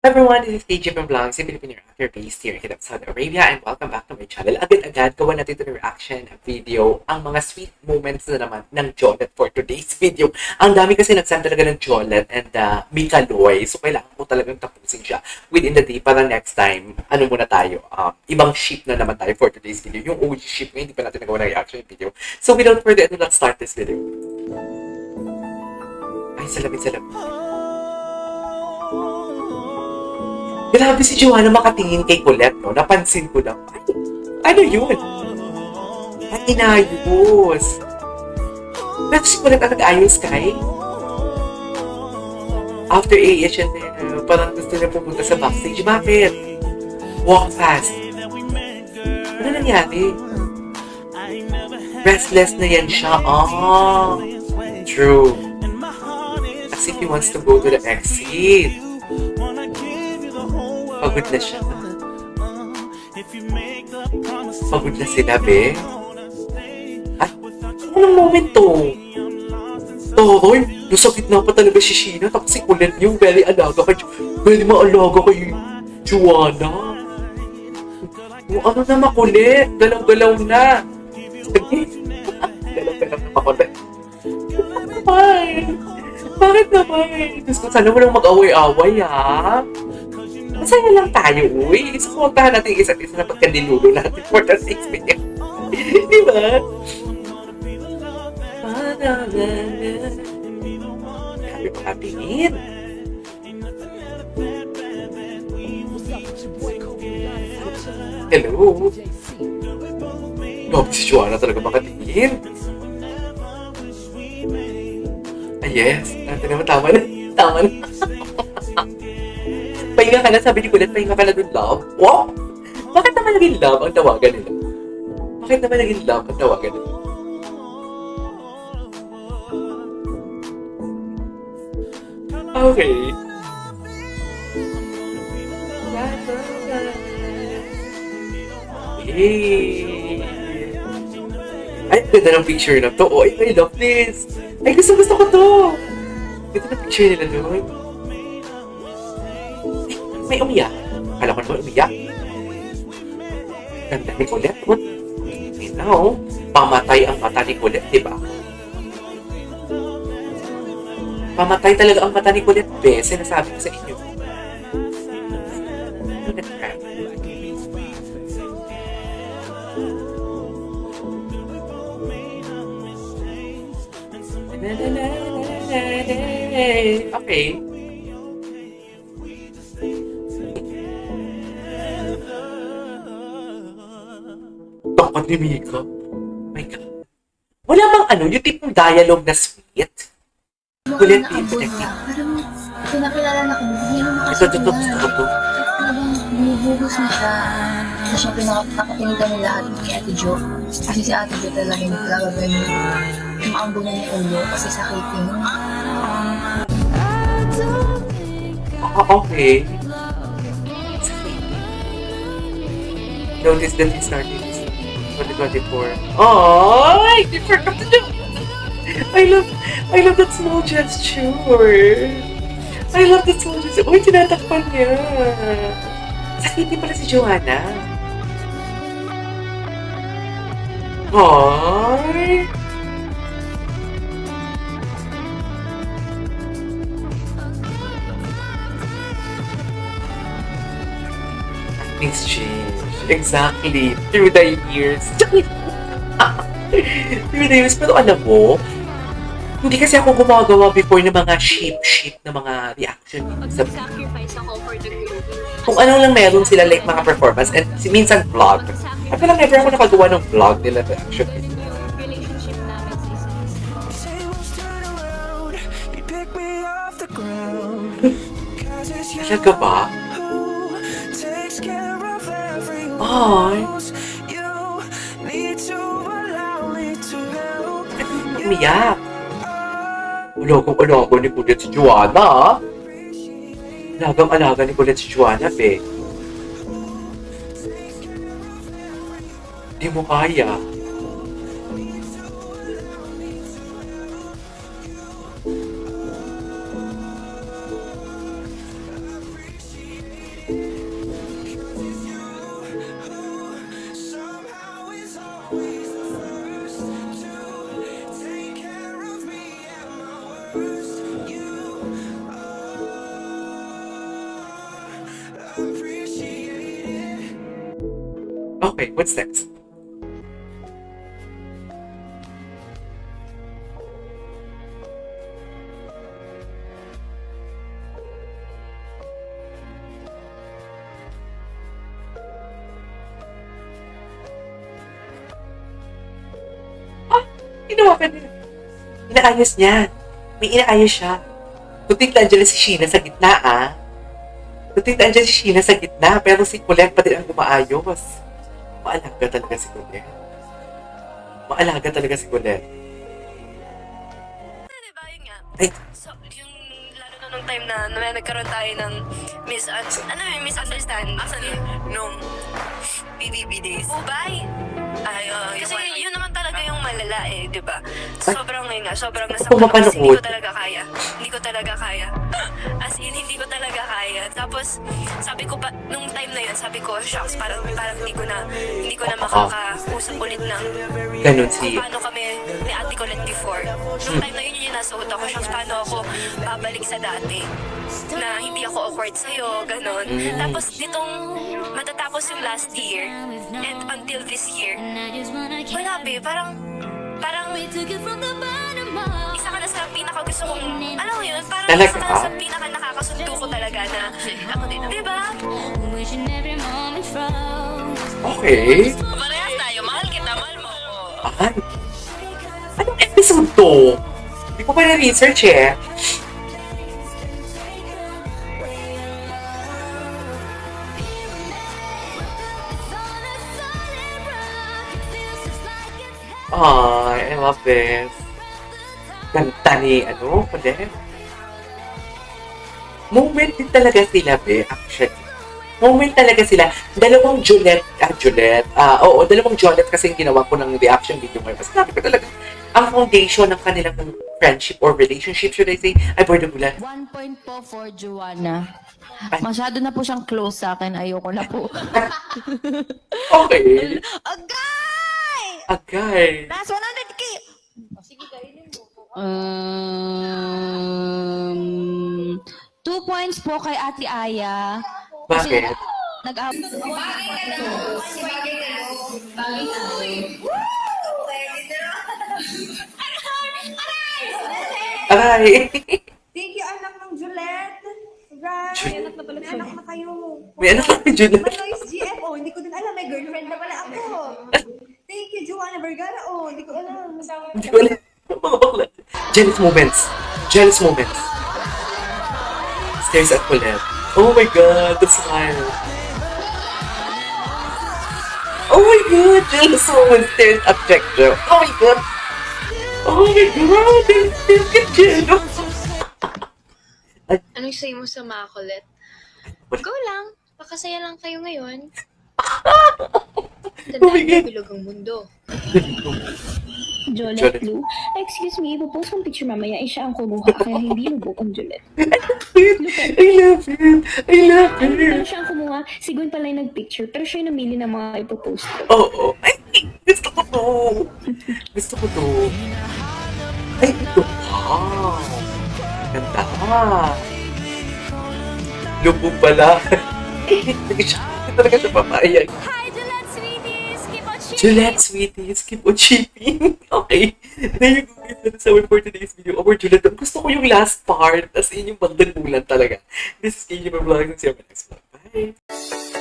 Everyone, this is KJ from Vlogs, a Filipino reactor based here in Saudi Arabia, and welcome back to my channel. Agad-agad, gawa natin ito ng reaction video, ang mga sweet moments na naman ng Jolet for today's video. Ang dami kasi nagsend talaga ng Jolet and Mika Loy, so kailangan ko talagang tapusin siya within the day para next time, ano muna tayo, ibang ship na naman tayo for today's video. Yung OG ship ngayon, hindi pa natin nagawa ng reaction video. So without further ado, let's start this video. Ay, salamin. Grabe si Joanna makatingin kay Colette, no? Napansin ko lang. Ay, ano yun? Ay, inayos. Pero si Colette ang nag-ayos kay? After AH and parang gusto niya pumunta sa backstage. Bakit? Walk fast. Ano nangyari? Restless na yan siya. True. As if he wants to go to the exit. Pagod na siya. Pagod na sila, be. At, anong moment to? Toroy, nasa gitna pa talaga si Sheena, tapos si Colette yung very maalaga kay Joanna. Yung ano na makulit, galaw-galaw na. Galaw-galaw na makulit. Bakit naman? Diyos ko, sana mo lang mag-away-away, ha? Masaya lang tayo, uy. Supportahan natin isa't isa na pagkandilulo natin for the 6 minutes. Di ba? Happy pa katingin. Hello? Grabe si Joanna talaga makatingin. Yes. Natin naman, tama na. Pahinga ka na, sabi ni Colette, pahinga ka na dun, love. Wow! Bakit naman naging love ang tawagan nila? Okay. Yay! Ay, ganda ng picture na to. Oh, I love this. Ay, gusto ko to. Ganda ng picture nila doon. May umiyak. Kala ko naman umiyak. Ganda ni Colette. What? You know, pamatay ang mata ni Colette, diba? Pamatay talaga ang mata ni Colette, be. Sinasabi ko sa inyo. Okay. Takot ni Mika. My God. Wala bang yung tipong dialogue na sweet? Kulit dito. Parang pinakilala na ko, hindi mo Ito, gusto ko to. Parang bumubuhos na siya. Tapos siya pinakapatingin kami lahat kay Ate Jo. Kasi si Ate Jo talaga hindi talaga ganyan. Maambo na yung ulo kasi sakitin. Okay. Notice that he started 2024. Oh, I forgot to do. I love that small gesture. Uy, tinatakpan niya. Sakitin pala si Joanna. Ay. Things change. Exactly. Through the years. Pero alam mo, hindi kasi ako gumagawa before ng mga sheep na mga reaction videos. Mag-sacrifice ako for the group. Kung ano lang meron sila, like mga performance and minsan vlog. At lang never ako nakagawa ng vlog nila reaction videos. Yung relationship namin Talaga ba? Ay. Umiyak. Alagang-alaga ni Colette si Joanna. Alagang-alaga ni Colette si Joanna, be. Di mo kaya. Okay, what's next? Ginawa ka niya. Inaayos niya. May inaayos siya. Tutik na andyan si Sheena sa gitna, ah. Tutik na andyan si Sheena sa gitna, pero si Colette pa din ang gumaayos. Maalaga talaga si Colette. Maalaga talaga si Colette. Diba yun nga? Ay, So, yung lalo na nung time na nagkaroon tayo ng misunderstand. Asan nung PBB days? Ubay! Ay, kasi yun naman talaga yung malala eh, di ba? Sobrang nasaktan ako kasi hindi ko talaga kaya. Hindi ko talaga kaya. As in, hindi ko talaga kaya. Tapos, sabi ko pa, nung time na yun, sabi ko, shucks, parang hindi ko na makakausap ulit ng ganun si... paano kami ni Ate Colette before. Nung time na yun yung nasa utak ko, shucks, paano ako babalik sa dati. Na hindi ako awkward sa'yo, ganon. Tapos, ditong matatapos yung last year, and until this year, wala be, parang isa ka na sa pinaka-gusto kong, alam mo yun, parang Talaga? isa ka na sa pinaka-nakakasundo ko talaga na, ako din, diba? Okay. Parehas tayo, mahal kita, mahal mo ako. Ay. Anong episode to? Hindi ko pa na-research eh. Ay, I love this. Ganda ni, Colette. Moment din talaga sila, be, actually. Moment talaga sila. Dalawang dalawang Jolette kasi yung ginawa ko ng reaction video ngayon. Kasi sabi ko talaga, ang foundation ng kanilang friendship or relationship, should I say, ay Bordo Bulan. 1 point po for Joanna. Ay. Masyado na po siyang close sa akin. Ayoko na po. Okay. Agay! Agay. Last 100k! Sige, kainin mo. 2 points po kay Ate Aya. Kasi Bakit? Aray! Thank you, anak ng Juliet. Right. May anak na pala siya. May anak na kayo. May anak na Juliet. Manoy's GFO. Hindi ko din alam. May girlfriend na pala ako. Thank you, Joanna Vergara. Oh, hindi ko alam. Hindi ko alam. Mga bakla. Jealous moments. Jealous moments. Stares at Colette. Oh my God, the smile. Oh my God, jealous moments. Stares at Jackjo. Oh my God. Oh my God, look at jealous. Anong say mo sa mga Colette? Go lang. Pakasaya lang kayo ngayon. Oh my God. Tandaan bilog ang mundo. Jolette Lou? Excuse me, ipopost kong picture mamaya, siya ang kumuha, kaya hindi lubog ang Jolette. I love it. I love Pero it. siya ang kumuha, si Gwen pala yung nag-picture, pero siya yung namili ng mga ipopost ko. Oo. Ay, gusto ko to. Gusto ko to. Ay, ito. Wow. Ganda. Lubog pala. Hindi talaga siya papayag. Hi, Gillette Sweeties! Keep on Juliet, sweeties, keep on shipping. Okay. There you go, guys. That is our for today's video. Our Juliet. Gusto ko yung last part. As in, yung bandang bulan talaga. This is KJ Vlogs. See you on my next vlog. Bye.